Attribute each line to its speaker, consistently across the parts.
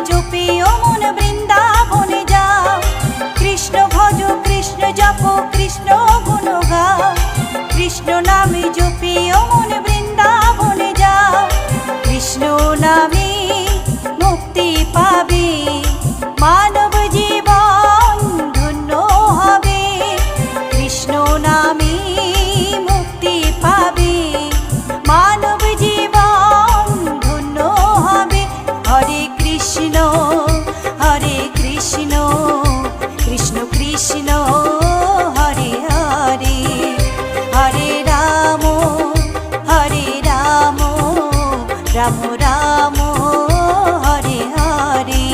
Speaker 1: জপি ও মন বৃন্দাবনে যাও। কৃষ্ণ ভজ কৃষ্ণ জপ কৃষ্ণ গুণ গাও। কৃষ্ণ নামে জপি ও মন বৃন্দাবনে যাও। কৃষ্ণ নামে মুক্তি পাবে, মানব জীবন ধন্য হবে। কৃষ্ণ নামে মুক্তি পাবে, মানব জীবন ধন্য হবে। হরে কৃষ্ণ কৃষ্ণ কৃষ্ণ হরে হরে, হরে রাম রাম রাম হরে হরে।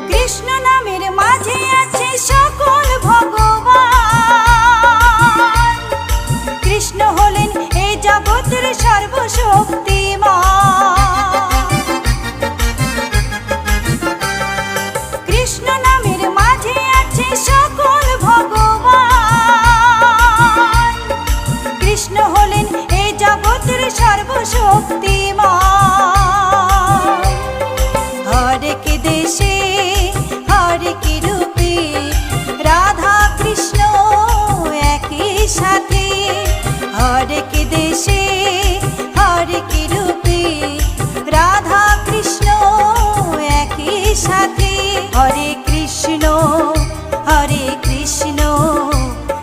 Speaker 1: কৃষ্ণ নামের মাঝে আছে সকল ভগবান। কৃষ্ণ হলেন এই জগতের সর্বশক্তিমান। হরেক দেশে হরেক রূপে রাধা কৃষ্ণ একই সাথে। হরেক দেশে হরেক রূপে রাধা কৃষ্ণ একই সাথে। হরে কৃষ্ণ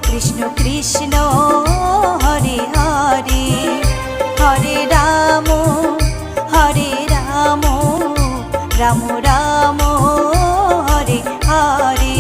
Speaker 1: কৃষ্ণ কৃষ্ণ হরে হরে, হরে রাম রাম রাম হরে হরে।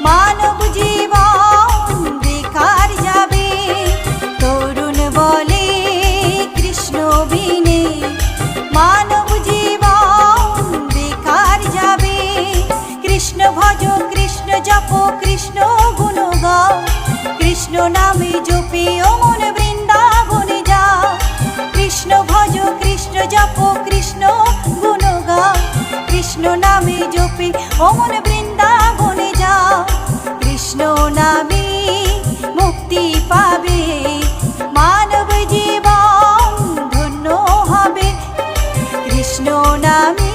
Speaker 1: মানব জীবন বেকার যাবে। তরুণ বলে কৃষ্ণ বিনে মানব জীবন বেকার যাবে। কৃষ্ণ ভজ কৃষ্ণ জপ কৃষ্ণ গুণ গাও। কৃষ্ণ নামে জপি ও মন বৃন্দাবনে যাও। কৃষ্ণ ভজ কৃষ্ণ জপ কৃষ্ণ গুণ গাও। কৃষ্ণ নামে জপি ও মন বৃন্দাবনে যাও। কৃষ্ণ নামে মুক্তি পাবে, মানব জীবন ধন্য হবে। কৃষ্ণ নামে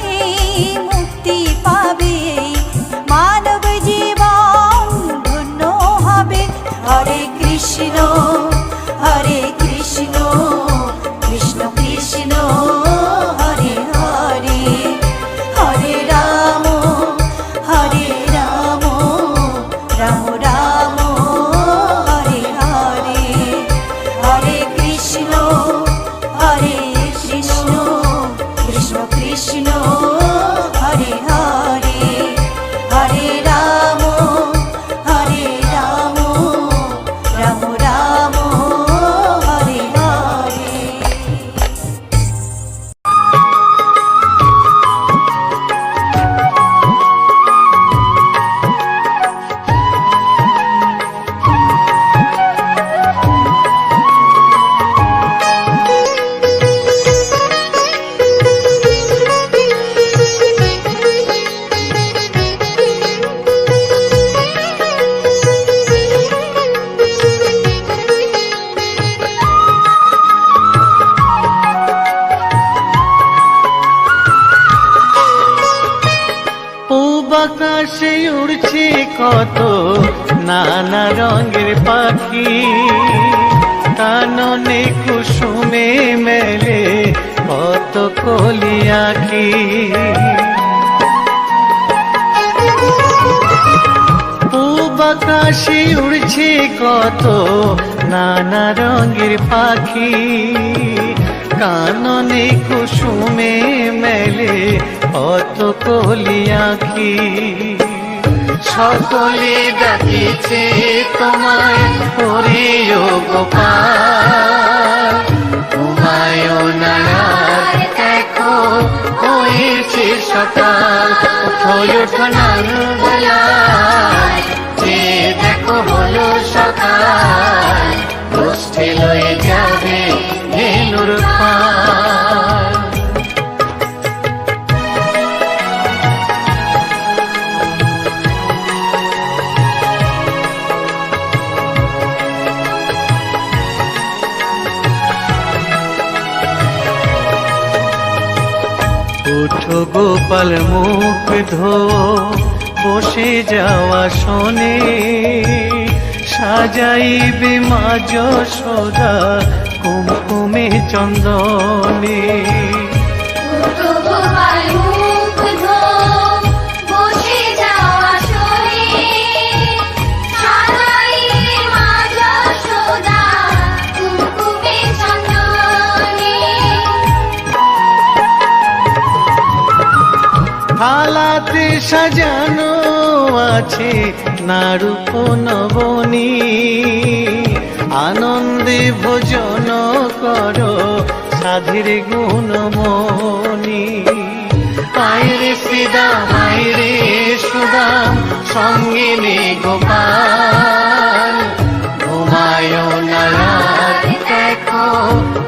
Speaker 1: মুক্তি পাবে, মানব জীবন ধন্য হবে। হরে কৃষ্ণ কৃষ্ণ কৃষ্ণ হরে হরে, হরে রাম রাম রাম হরে হরে। হরে কৃষ্ণ কৃষ্ণ কৃষ্ণ হরে হরে, হরে রাম রাম রাম
Speaker 2: কত নানা রঙের পাখি, কাননে কুসুমে মেলে কত কলি আঁখি। পূব আকাশে উড়ছে কত নানা রঙের পাখি, কাননে কুসুমে মেলে কত কলি আঁখি। সকলে ডাকিছে তোমায় হরিও গোপাল, ঘুমায়ও না আর দেখো হয়েছে সকাল। ওঠো ওঠো নানবেলায়, যে দেখো হলো সকাল, গোষ্ঠী লয়ে যাবে ধেনুর পাল। ওঠো গোপাল মুখ ধো, বসে যাওয়া শোনে, সাজাইবে মা যশোদা কুমকুমে চন্দনে। থালাতে সাজানো আছে নারূপ নবনী, আনন্দে ভোজন করো সাধীর গুণমণি। আয়রে শ্রীদাম আয়রে সুদাম, সঙ্গে নে গোপাল, ঘুমায়ও না রাত দেখো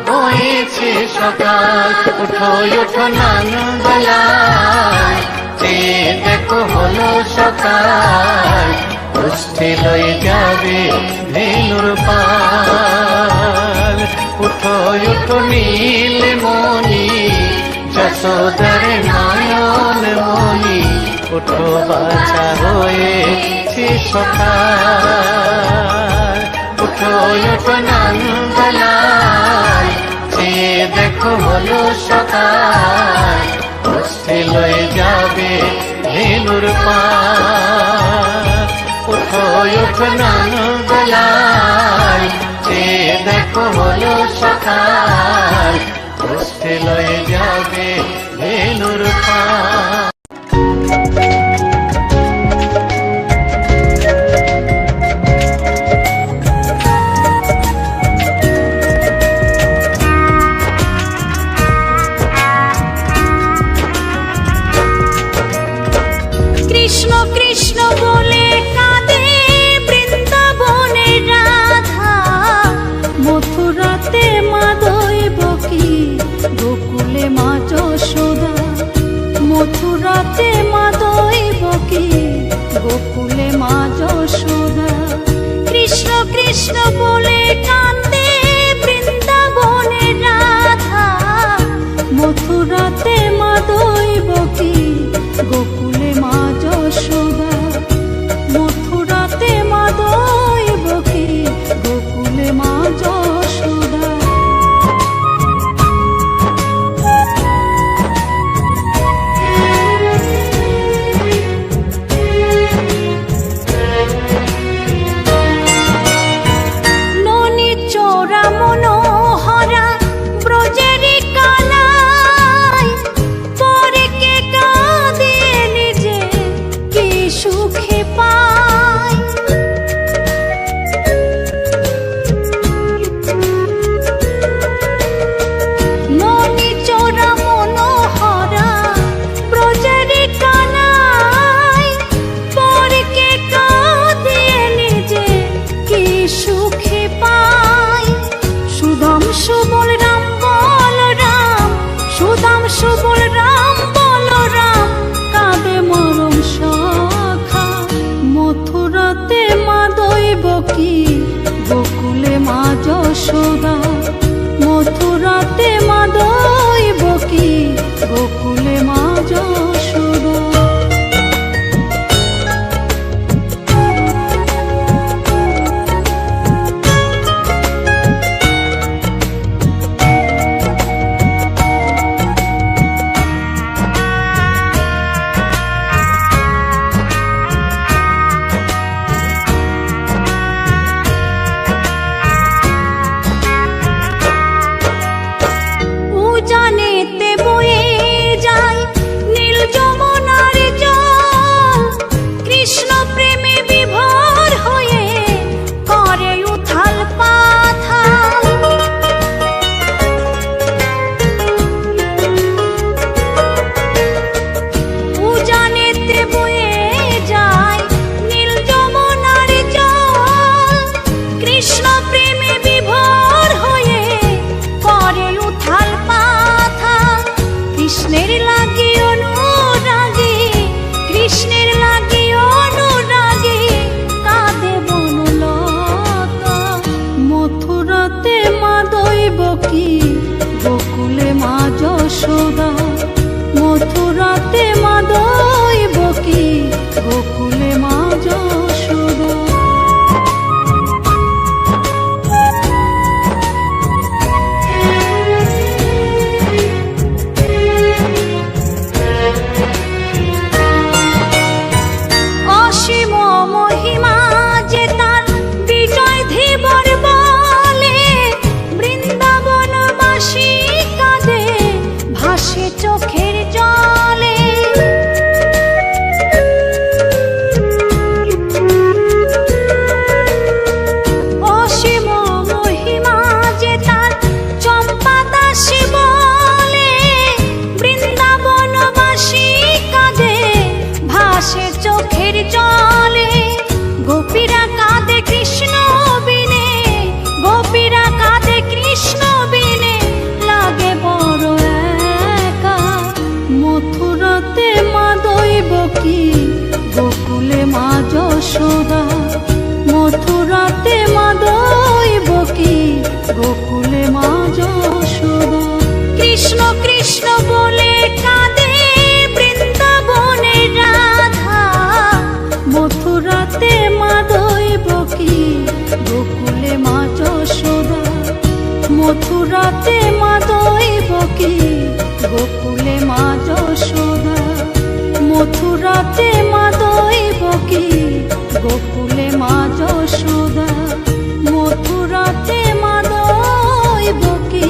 Speaker 2: হয়েছে সকাল। ওঠো ওঠো নানবেলায়, যে দেখো হলো সকাল, গোষ্ঠী লয়ে যাবে ধেনুর পাল। উঠো উঠো নীলমণি, যশোদার নয়ন মণি, উঠো বাছা হয়েছে সকাল। উঠো উঠো নানবেলায়, যে দেখো হলো সকাল, গোষ্ঠী লয়ে যাবে ধেনুর পাল। উঠো উঠো নানবেলায়, যে দেখো হলো সকাল, গোষ্ঠী লয়ে যাবে ধেনুর পাল।
Speaker 1: কৃষ্ণ কৃষ্ণ বলে কাঁদে বৃন্দাবনের রাধা, মথুরাতে মা দৈবকী, গোকুলে মা যশোদা। মথুরাতে মা দৈবকী, গোকুলে মা যশোদা। কৃষ্ণ কৃষ্ণ বলে কাঁদে বৃন্দাবনের রাধা, মথুরাতে মা দৈবকী, গোকুলে মা যশোদা। মথুরাতে মা দৈবকী, গোকুলে মা যশোদা। ননি চোরা মনোহরা ব্রজেরি কালাই, পরে কে কাঁদে নিজে কি সুখে পায়। ননি চোরা মনোহরা ব্রজেরি কালাই, পরে কে কাঁদে নিজে কি সুখে পায়। সুদাম সুবল রাম বল রাম, সুদাম সুবল রাম বল রাম, কাঁদে মরম সখা। মথুরাতে মা দৈবকী, গোকুলে মা যশোদা। মথুরাতে মা দৈবকী, গোকুলে মা যশোদা। গোপীরা কাঁদে কৃষ্ণ বিনে, গোপীরা কাঁদে কৃষ্ণ বিনে, লাগে বড় একা। মথুরাতে মা দৈব কি, গোকুলে মা যশোদা। মথুরাতে মা দৈব কি, গোকুলে মা যশোদা। কৃষ্ণ কৃষ্ণ বলে কাঁদে বৃন্দাবনের রাধা। মথুরাতে মা দৈব কি, গোকুলে মা যশোদা। মথুরাতে মা দৈব কি, গোকুলে মা যশোদা। মথুরাতে মা দৈব কি, গোকুলে মা যশোদা। মথুরাতে মা দৈব কি।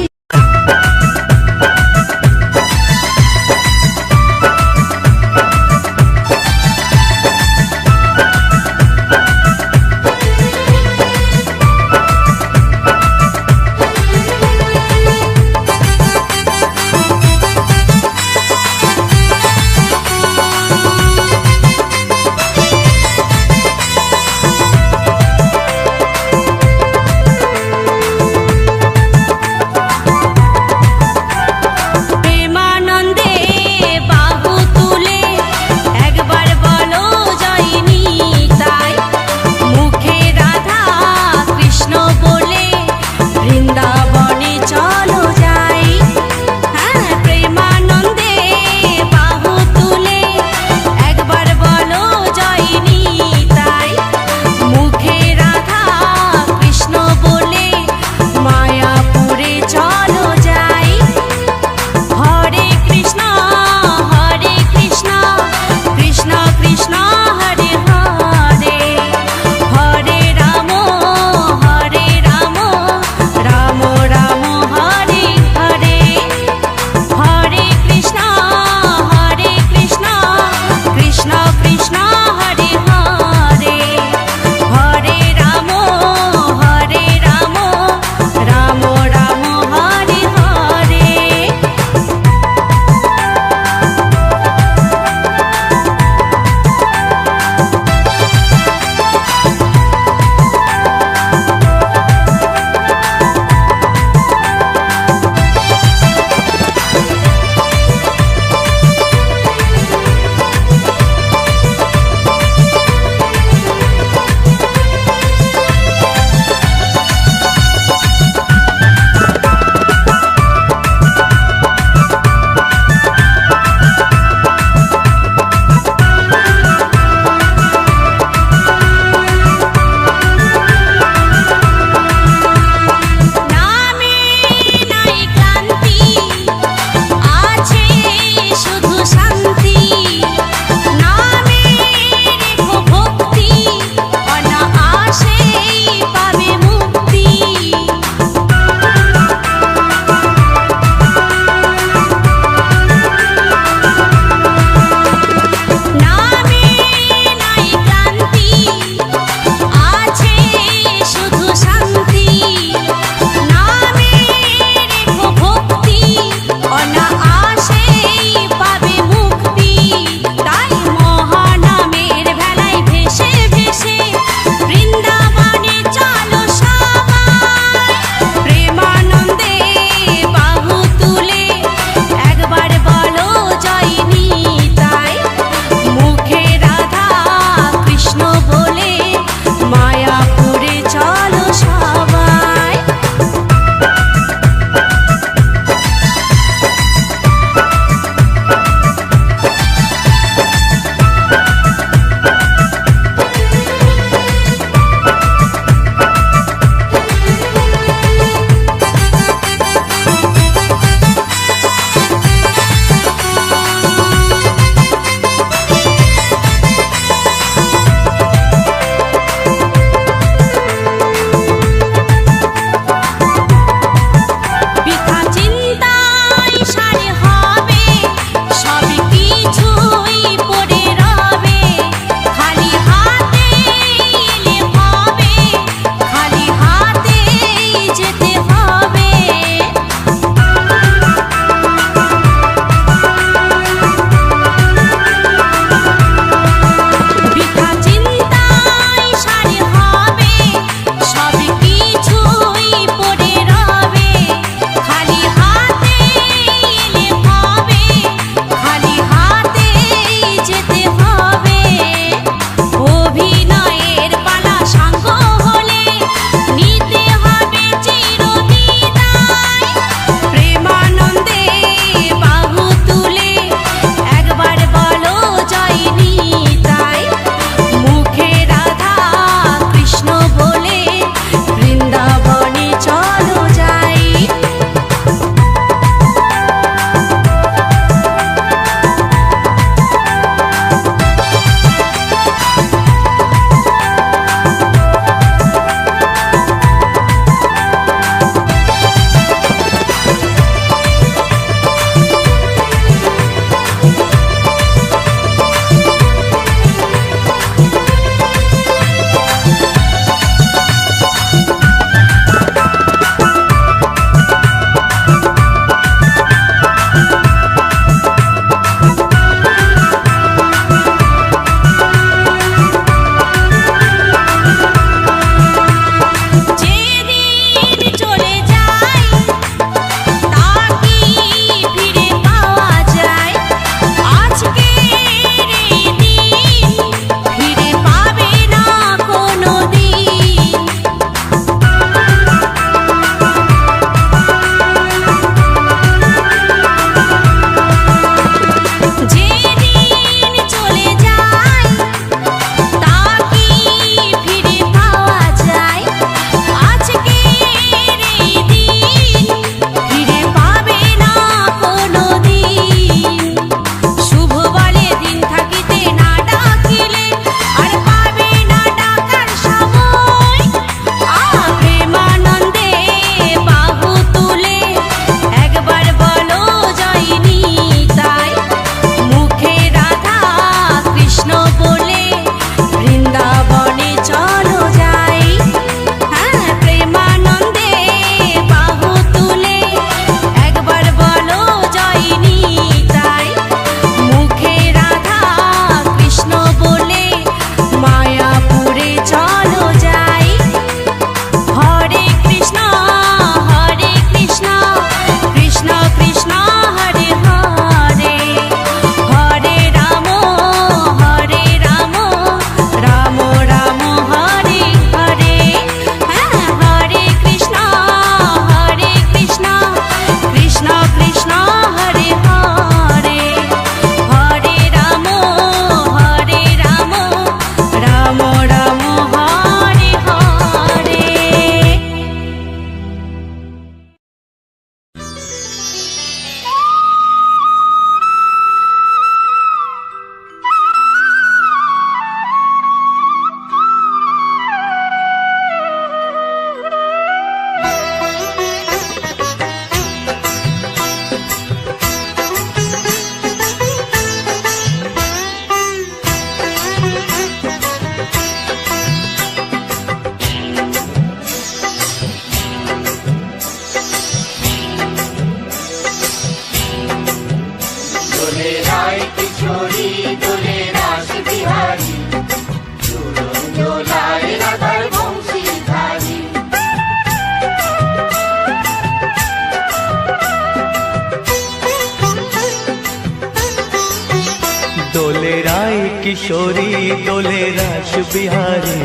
Speaker 3: কিশোরী দোলে রাস বিহারী,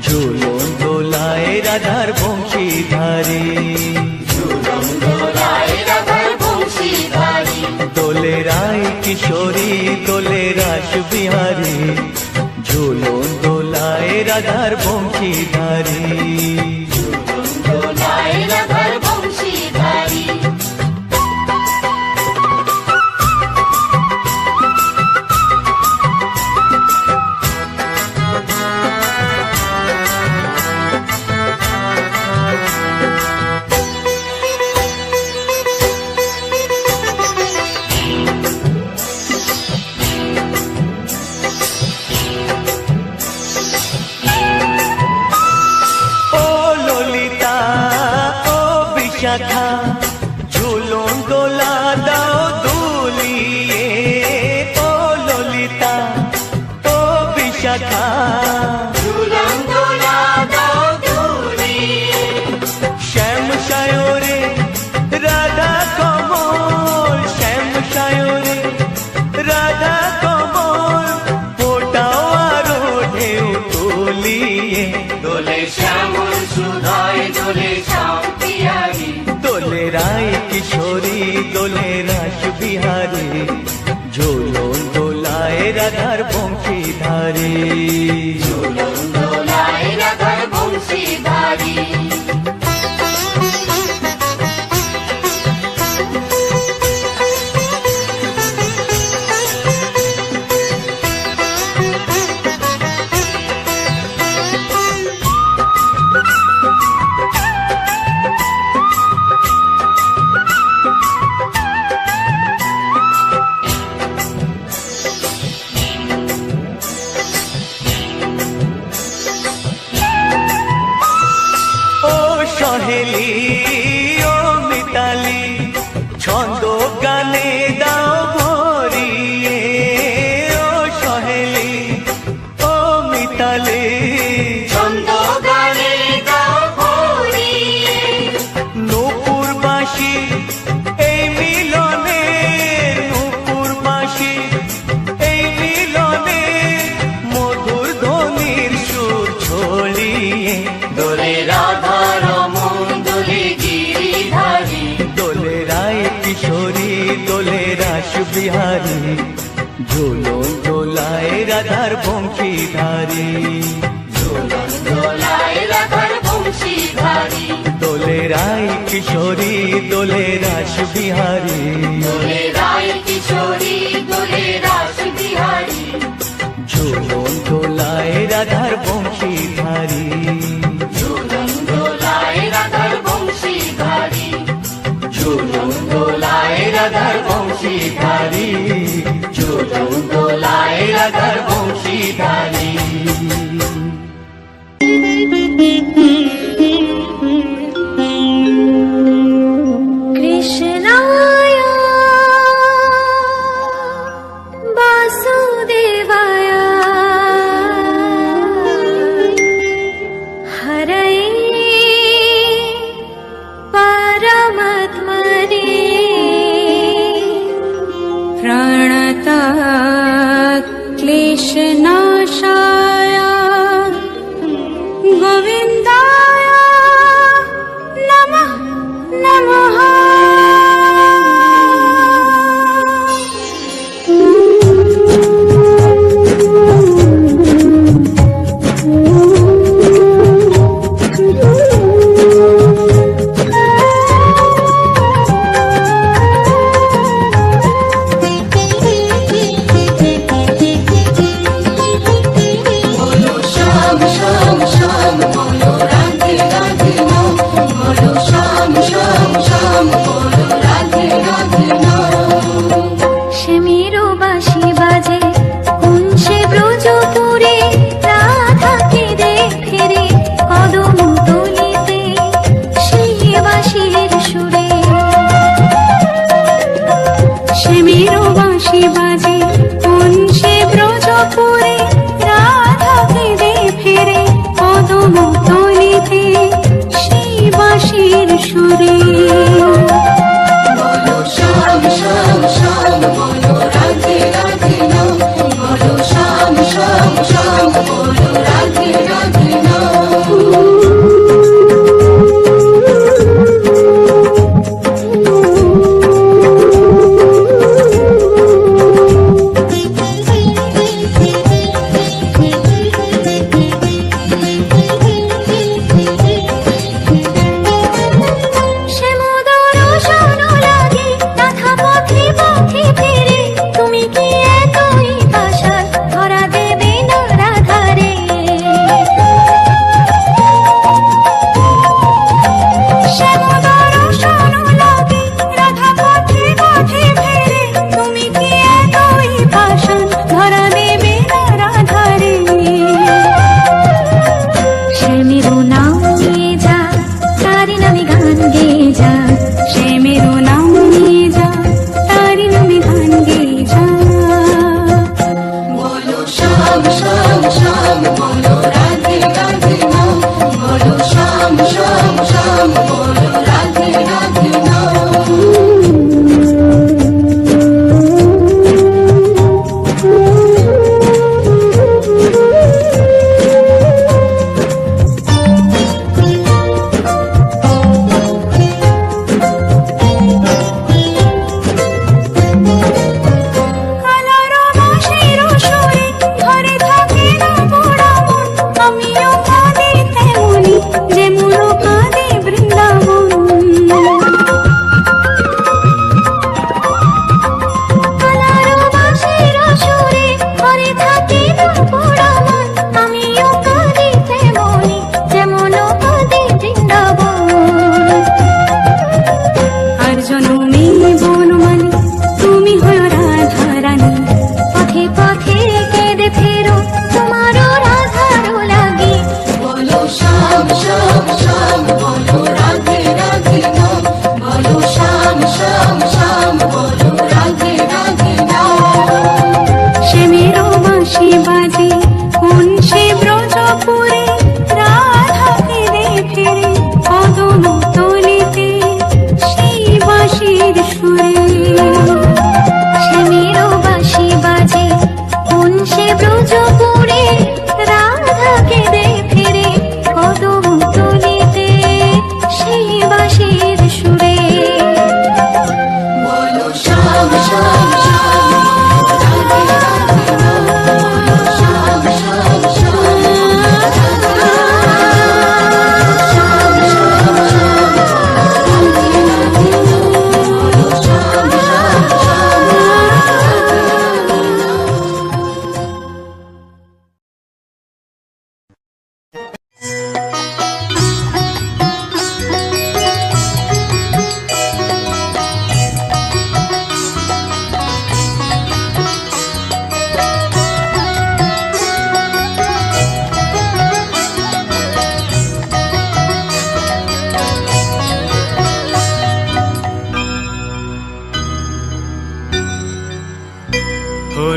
Speaker 3: ঝুলন দোলায় রাধার বংশীধারী। দোলে রায় কিশোরী দোলে রাস বিহারী, ঝুলন দোলায় রাধার বংশীধারী। শাখা ঝুলন দোলা দাও দুলিয়ে, ও ললিতা ও বিশাখা ঝুলন দোলা দাও দুলিয়ে। শ্যাম সায়রে রাধা কমল, শ্যাম সায়রে রাধা কমল, ফোটাও আরো ঢেউ তুলিয়ে। দোলে শ্যামল সুধায় দোলে শ্যাম পিয়ারি, দোলে রায় কিশোরী দোলে রাস বিহারী, ঝুলন দোলায় রাধার বংশীধারী। ঝুলন দোলায় রাধার বংশীধারী। সহেলি ও মিতালি ছন্দ গানে দাও ভরিয়ে, ও সহেলি ও মিতালি ছন্দ গানে দাও ভরিয়ে। নূপুর বাঁশি এই মিলনে, নূপুর বাঁশি এই মিলনে, মধুর ধ্বনির সুর ছড়িয়ে। দোলে রাধা কিশোরী দোলে রাস বিহারী, ঝুলন দোলায় রাধার বংশীধারী। ঝুলন দোলায় রাধার বংশীধারী। দোলে রায় কিশোরী দোলে রাস বিহারী, দোলে রায় কিশোরী দোলে রাস বিহারী, ঝুলন দোলায় রাধার বংশীধারী। ঝুলন দোলায় রাধার বংশীধারী, ঝুলন দোলায় রাধার বংশীধারী, ঝুলন দোলায় রাধার বংশীধারী।
Speaker 1: কৃষ্ণায় বাসুদেবায় হরয়ে परमात्मने प्रणतः क्लेशनाशाय गोविन्दाय नमः नमः।
Speaker 2: শ্যাম শ্যাম শ্যাম বলো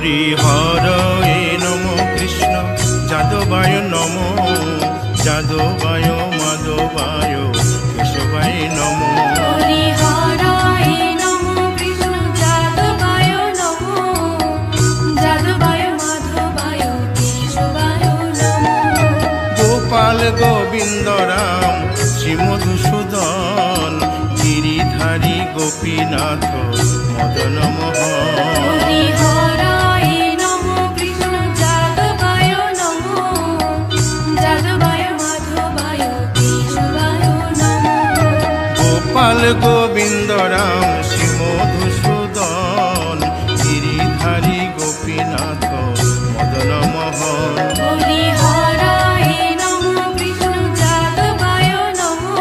Speaker 4: হরিহরয়ে নম কৃষ্ণ যাদবায় নম যাদবায় মাধবায় কেশবায় নম
Speaker 1: হরি হরায় নমো কৃষ্ণ যাদবায় নমো যাদবায় মাধবায় কেশবায় নমো
Speaker 4: গোপাল গোবিন্দ রাম শ্রী মধুসূদন গিরিধারী গোপীনাথ মদন মোহন
Speaker 1: হরি হরায় নমো কৃষ্ণ যাদবায় নমো যাদবায় মাধবায় কেশবায় নমো
Speaker 4: গোপাল গোবিন্দ রাম শ্রী মধুসূদন গিরিধারী গোপীনাথ মদন মোহন
Speaker 1: হরি হরায় নমো কৃষ্ণ যাদবায় নমো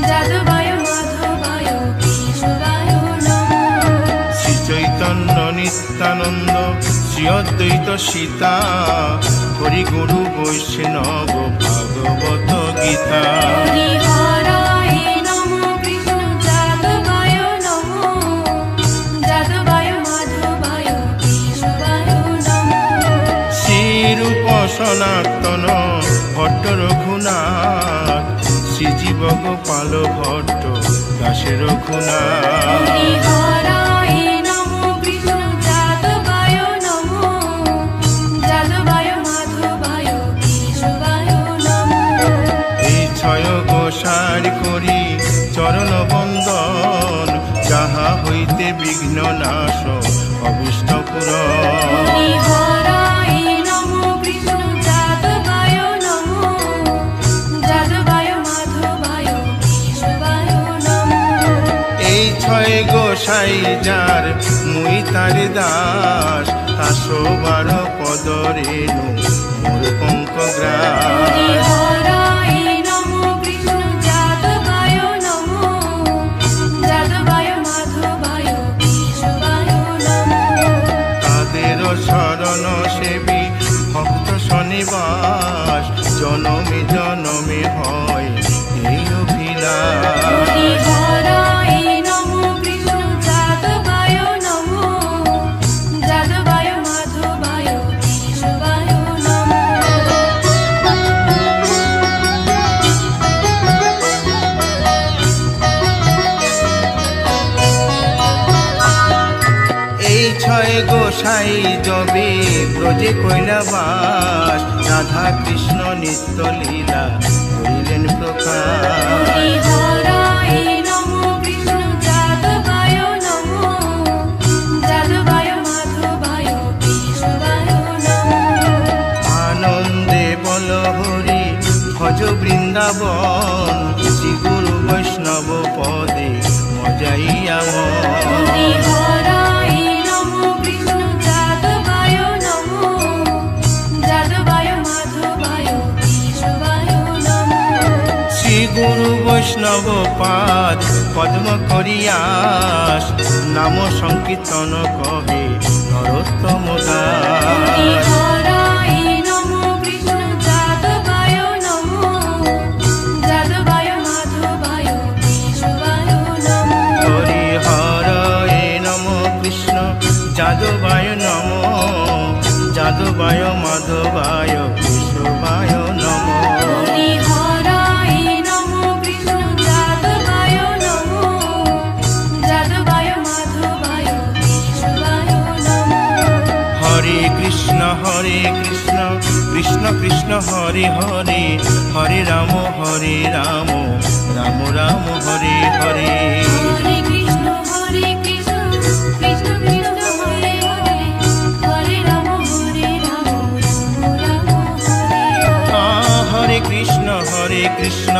Speaker 1: যাদবায় মাধবায় কেশবায় নমো
Speaker 4: শ্রী চৈতন্য নিত্যানন্দ শ্রী অদ্বৈত সীতা হরি গুরু বৈষ্ণব ভাগবত গীতা
Speaker 1: হরি হরায় নমো কৃষ্ণ যাদবায় নমো যাদবায় মাধবায় কেশবায় নমো
Speaker 4: শ্রীরূপ সনাতন ভট্ট রঘুনাথ শ্রীজীব গোপাল ভট্ট দাসে রঘুনাথ
Speaker 1: হরি হরায় নমো কৃষ্ণ যাদবায় নমো যাদবায় মাধবায় কেশবায় নমো
Speaker 4: এই ছয় গোসার করি চরণ বন্দন যাহা হইতে বিঘ্ন নাশ অভীষ্ট পুরন
Speaker 1: হরি হরায় নমো কৃষ্ণ যাদবায় নমো যাদবায় মাধবায় কেশবায় নমো
Speaker 4: এই ছয় গোসাই যার মুই তার দাস তাসবার পদ রেণু মোর পঙ্ক
Speaker 1: হরি
Speaker 4: গ্রাস
Speaker 1: হরায় নমো কৃষ্ণ যাদবায় নমো যাদবায় মাধবায় কেশবায় নমো
Speaker 4: তাদের শরণ সেবী ভক্ত শনিবাস জনমে জনমে হয় এই অভিলাষ
Speaker 1: হরি হরায় নমো কৃষ্ণ যাদবায় নমো যাদবায় মাধবায় কেশবায় নমো
Speaker 4: এই ছয় গোসাই যবে ব্রজে কৈলাবাস রাধা কৃষ্ণ নিত্য লীলা করিলেন প্রকাশ
Speaker 1: হরি হরায় নমো কৃষ্ণ যাদবায় নমো যাদবায় মাধবায় কেশবায় নমো
Speaker 4: আনন্দে বল হরি ভজ বৃন্দাবন শ্রী গুরু বৈষ্ণব পদে মজাইয়া
Speaker 1: হরি হরায় নমো কৃষ্ণ যাদবায় নমো যাদবায় মাধবায় কেশবায় নমো
Speaker 4: শ্রী গুরু বৈষ্ণব পাদ পদ্ম করিয়াস নাম সংকীর্তন কহে নরোত্তম
Speaker 1: হরি
Speaker 4: দাস
Speaker 1: হরায় নমো কৃষ্ণ যাদবায় নমো যাদবায় মাধবায় কেশবায় নমো
Speaker 4: হরি হরয়ে নম কৃষ্ণ যাদবায় নম যাদবায় মাধবায় কেশবায় নম
Speaker 1: হরি হরায় নমো কৃষ্ণ যাদবায় নমো যাদবায় মাধবায় কেশবায় নমো
Speaker 4: হরে কৃষ্ণ কৃষ্ণ কৃষ্ণ হরে হরে হরে রাম রাম রাম হরে হরে
Speaker 1: হরে কৃষ্ণ কৃষ্ণ কৃষ্ণ হরে হরে হরে রাম রাম হরে হরে
Speaker 4: হরে কৃষ্ণ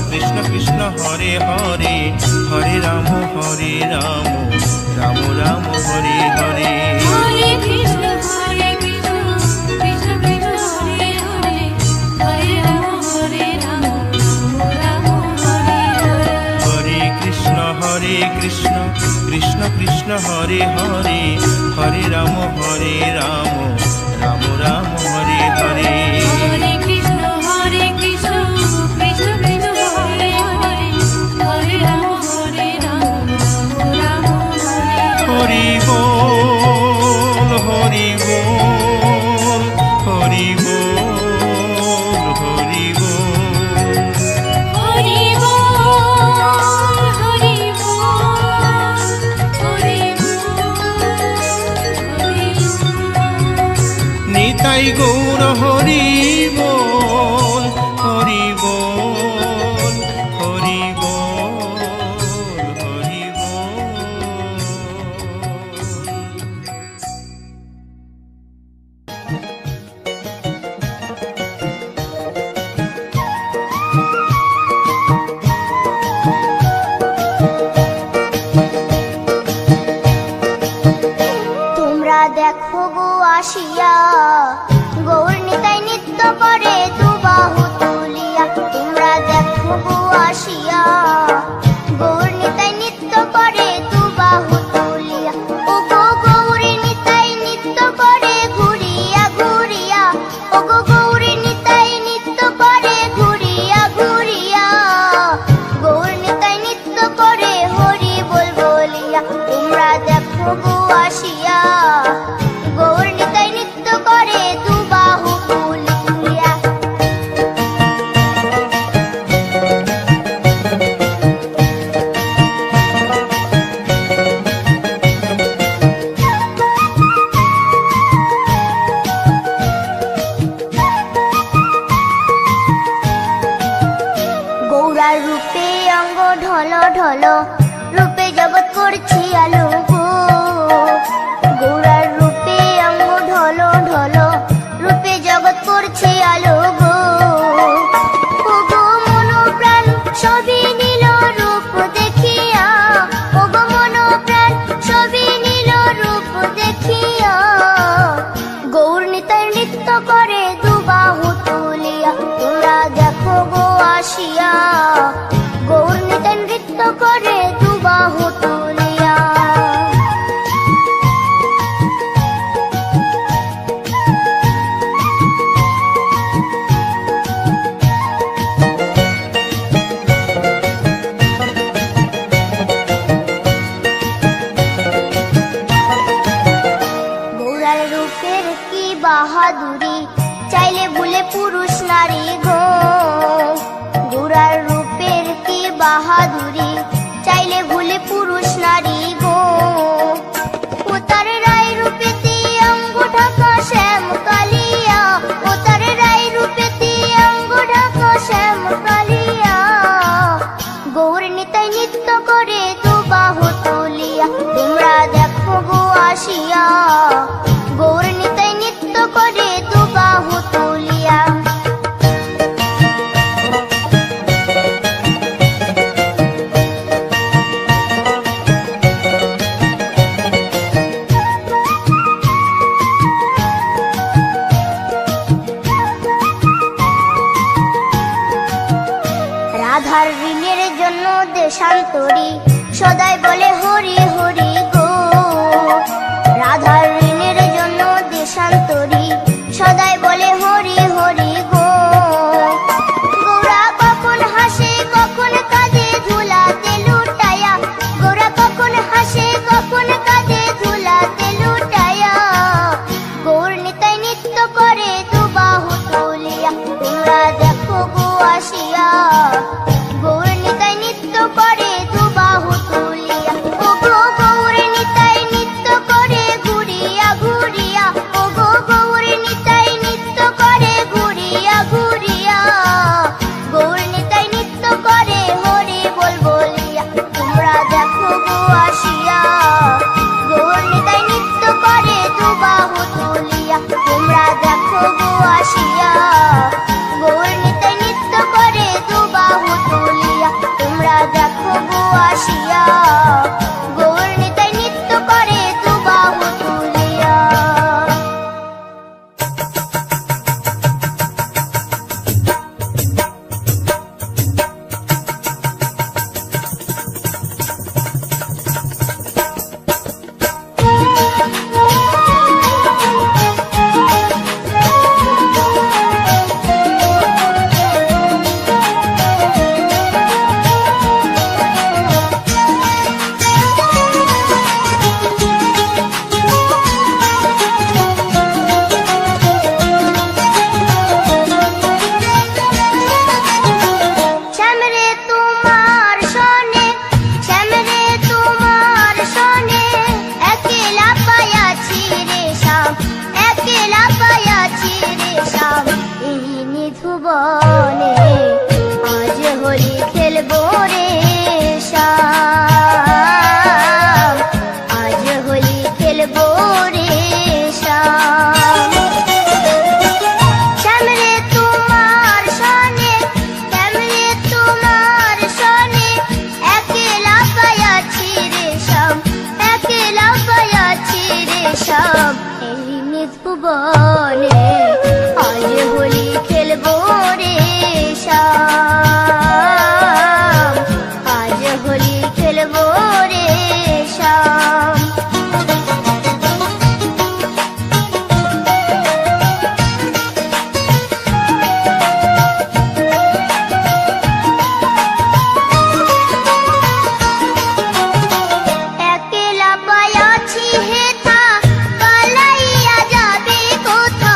Speaker 4: কৃষ্ণ কৃষ্ণ হরে হরে হরে রাম রাম রাম হরে হরে
Speaker 1: হরে কৃষ্ণ কৃষ্ণ কৃষ্ণ কৃষ্ণ হরে হরে হরে রাম রাম হরে হরে
Speaker 4: হরে কৃষ্ণ কৃষ্ণ কৃষ্ণ হরে হরে হরে রাম রাম রাম হরে হরে
Speaker 1: হরে কৃষ্ণ কৃষ্ণ কৃষ্ণ কৃষ্ণ হরে হরে হরে রাম রাম রাম হরে হরে
Speaker 4: হরি বল
Speaker 5: গৌরার রূপে অঙ্গ ঢল ঢল, রূপে জগৎ করছি আলো গো। গৌরার রূপে অঙ্গ ঢল ঢল, রূপে জগৎ করছি আলো গো। ও গো মন প্রাণ সবই নীল রূপ দেখিয়া, ও গো মন প্রাণ সবই নীল রূপ দেখিয়া। গৌর নিতাই নৃত্য করে দুবাহু তুলিয়া, তোমরা দেখো গো আসিয়া। গৌর নিতাই নৃত্য করে দুবাহু তুলিয়া। গৌরার রূপের কি বাহাদুরি, চাইলে ভুলে পুরুষ নারী গো। গৌরার রূপের কি বাহাদুরি, চাইলে ভুলে পুরুষ নারী গো। ও তার রায় রূপেতে অঙ্গ ঢাকা শ্যাম কালিয়া, ও তার রায় রূপেতে অঙ্গ ঢাকা শ্যাম কালিয়া। গৌর নিতাই নৃত্য করে দুবাহু তুলিয়া, তোমরা দেখো গো আসিয়া। গৌর নিতাই নৃত্য করে দুবাহু তুলিয়া। রাধার ঋণের জন্য দেশান্তরী, সদাই বলে হরি হরি গো। রাধার ঋণের জন্য দেশান্তরী, সদাই বলে হরি হরি গো। গৌরা কখন হাসে কখন কাঁদে ধুলাতে লুটায়া, গৌরা কখন হাসে কখন কাঁদে ধুলাতে লুটায়া। গৌর নিতাই নৃত্য করে দুবাহু তুলিয়া, তোমরা দেখো গো আসিয়া। গৌর নিতাই নৃত্য করে দুবাহু তুলিয়া। ও গো গৌর নিতাই নৃত্য করে ঘুরিয়া ঘুরিয়া, ও গো গৌর নিতাই নৃত্য করে ঘুরিয়া ঘুরিয়া। গৌর নিতাই নৃত্য করে হরি বল বলিয়া, তোমরা দেখো গো আসিয়া। গৌর নিতাই নৃত্য করে দুবাহু তুলিয়া, তোমরা দেখো গো আসিয়া। গৌর নিতাই নৃত্য করে দুবাহু তুলিয়া, তোমরা দেখো গো আসিয়া। গৌর নিতাই নৃত্য করে দুবাহু তুলিয়া। শ্যামরে তোমার সনে, শ্যামরে তোমার সনে, একলা পায়াছি রে শ্যাম, একলা পায়াছি রে শ্যাম। এই নিধুবনে আজ হোলি খেলবো রে শ্যাম, আজ হোলি খেলবো রে শ্যাম। শ্যামরে তোমার সনে, শ্যামরে তোমার সনে, একলা পায়াছি রে শ্যাম, একলা পায়াছি রে শ্যাম। এই নিধুবনে আজ হোলি খেলবো রে শ্যাম, আজ হোলি খেলবো রে শ্যাম। একলা পায়াছি হেথা, পালাইয়া যাবে কোথা।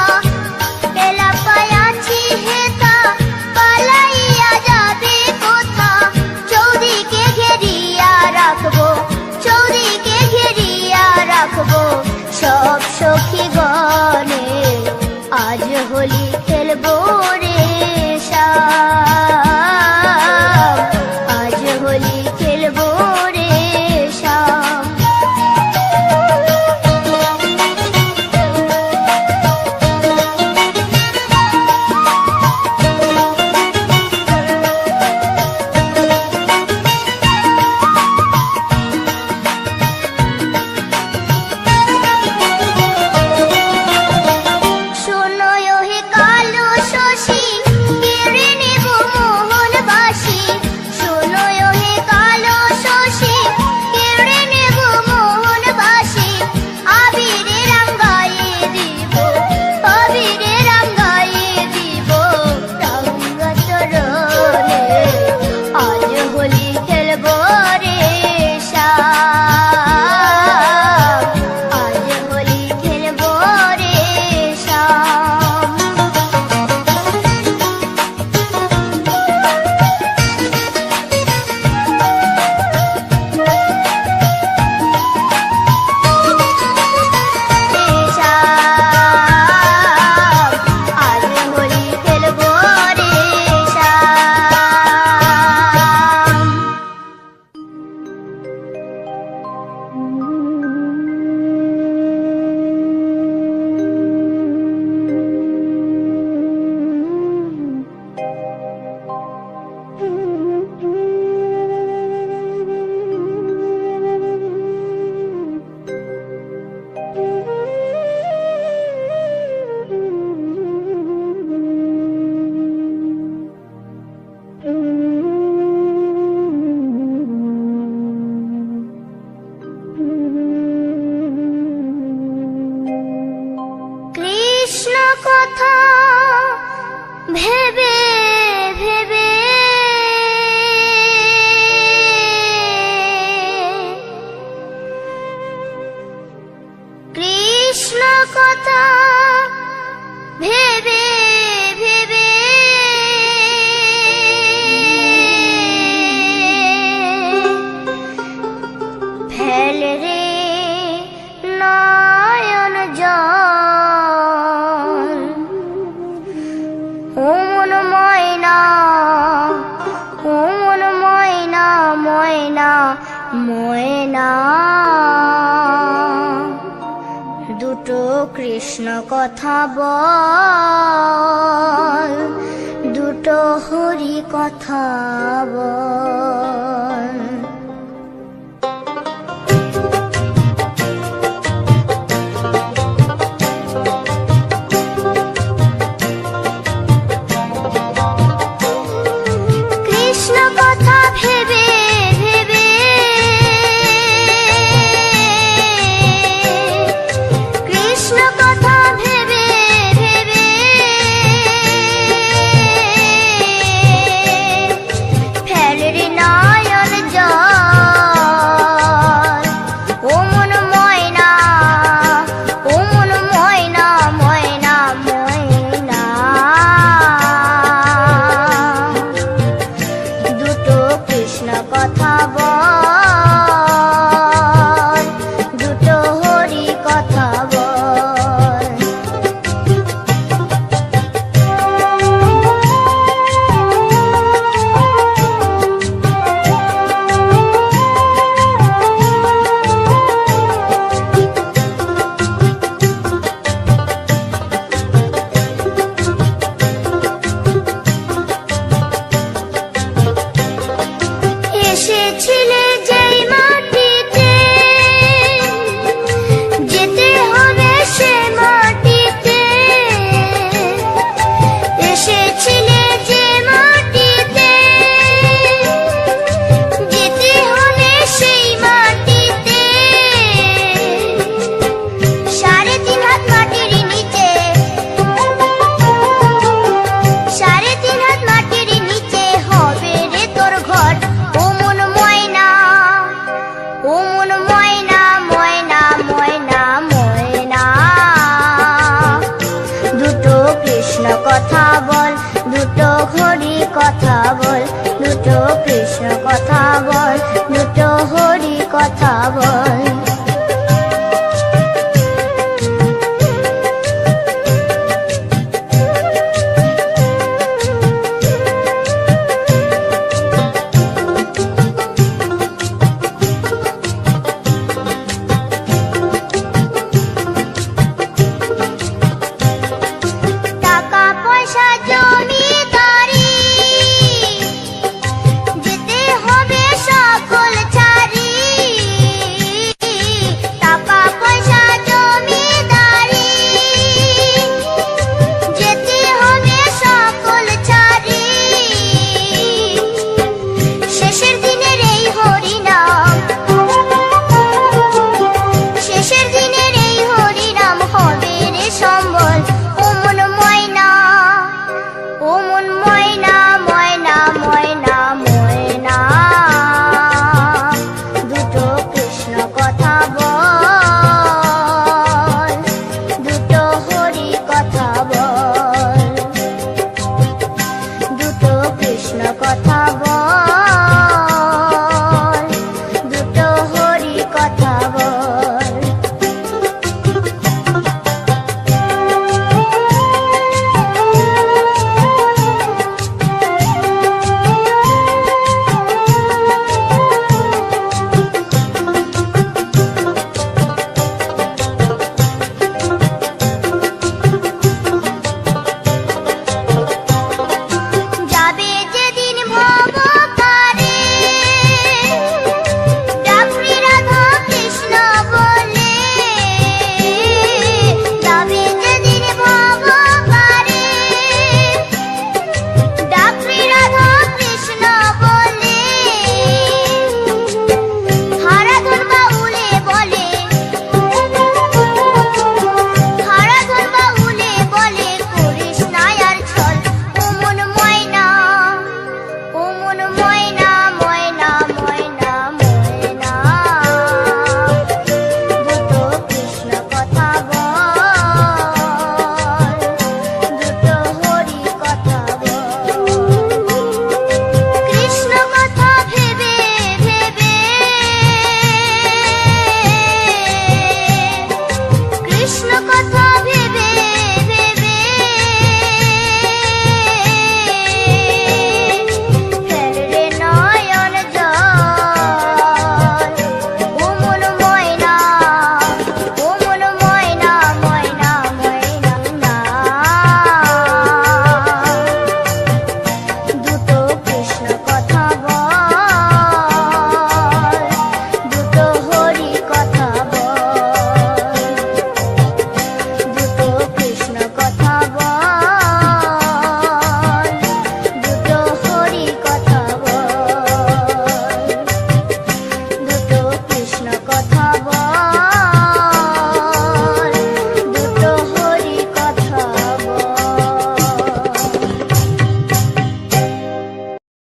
Speaker 5: দুটো কৃষ্ণ কথা বল, দুটো হরি কথা বল। কৃষ্ণ কথা ভেবে ভেবে কৃষ্ণ কথা ভেবে ভেবে ফেলে নয়ন জল। ও মন ময়না, ও মন ময়না, ময়না ময়না। দুটো কৃষ্ণ কথা বল, দুটো হরি কথা বল। এসেছিলে যেই মাটিতে, যেতে হবে সে মাটিতে। এসেছিলে যে মাটিতে, যেতে হবে সেই মাটিতে। 3.5 হাত মাটির নিচে, 3.5 হাত মাটির নিচে হবে রে তোর ঘর। ও মন ময়না, ও মন ময়না, ময়না ময়না ময়না। দুটো কৃষ্ণ কথা বল, দুটো হরি কথা বল, দুটো